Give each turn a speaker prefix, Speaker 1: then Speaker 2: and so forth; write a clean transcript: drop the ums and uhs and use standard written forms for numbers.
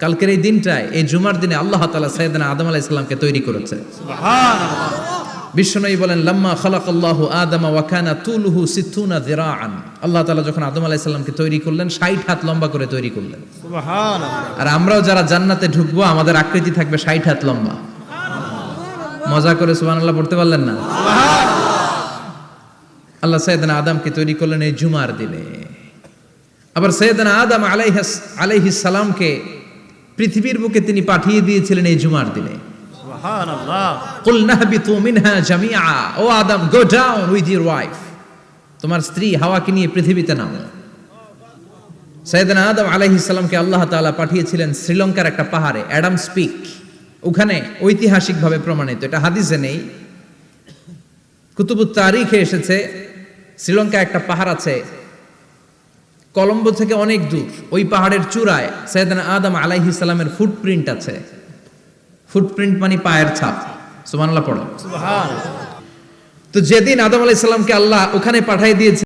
Speaker 1: কালকের এই দিনটায়, এই জুমার দিনে আল্লাহ তাআলা সাইয়েদনা আদম আলাইহিস সালামকে তৈরি করেছে।
Speaker 2: সুবহানাল্লাহ।
Speaker 1: বিশ্বনবী বলেন, লাম্মা খালাকাল্লাহু আদামা ওয়া কানা তুলুহু 60 যিরাআন। আল্লাহ তাআলা যখন আদম আলাইহিস সালামকে তৈরি করলেন, 60 হাত লম্বা করে তৈরি করলেন।
Speaker 2: সুবহানাল্লাহ।
Speaker 1: আর আমরাও যারা জান্নাতে ঢুকবো, আমাদের আকৃতি থাকবে 60 হাত লম্বা। মজা করে সুবহানাল্লাহ পড়তে পারলেন না? আল্লাহ সাইয়েদনা আদমকে তৈরি করলেন এই জুমার দিনে। আবার সাইয়েদনা আদম আলাইহিস সালামকে পৃথিবীর বুকে তিনি পাঠিয়ে দিয়েছিলেন এই জুমার দিনে।
Speaker 2: সুবহানাল্লাহ।
Speaker 1: কুল নাহবিতু মিনহা জামিআ, ও আদম, go down with your wife, তোমার স্ত্রী হাওয়াকে নিয়ে পৃথিবীতে নামো। সাইয়েদনা আদম আলাইহিস সালামকে আল্লাহ তাআলা পাঠিয়েছিলেন শ্রীলঙ্কার একটা পাহাড়ে, অ্যাডামস পিক। ওখানে ঐতিহাসিকভাবে প্রমাণিত, এটা হাদিসে নেই, কুতুবুত তারিখে এসেছে। শ্রীলঙ্কায় একটা পাহাড় আছে, কলম্বো থেকে অনেক দূর। ওই পাহাড়ের চূড়ায় সাইয়েদনা আদম আলাইহিস সালামের ফুটপ্রিন্ট আছে। ফুটপ্রিন্ট মানে পায়ের ছাপ। সুবহানাল্লাহ পড়ো।
Speaker 2: সুবহানাল্লাহ।
Speaker 1: তো যেদিন আদম আলাইহিস সালামকে আল্লাহ ওখানে পাঠিয়ে দিয়েছে,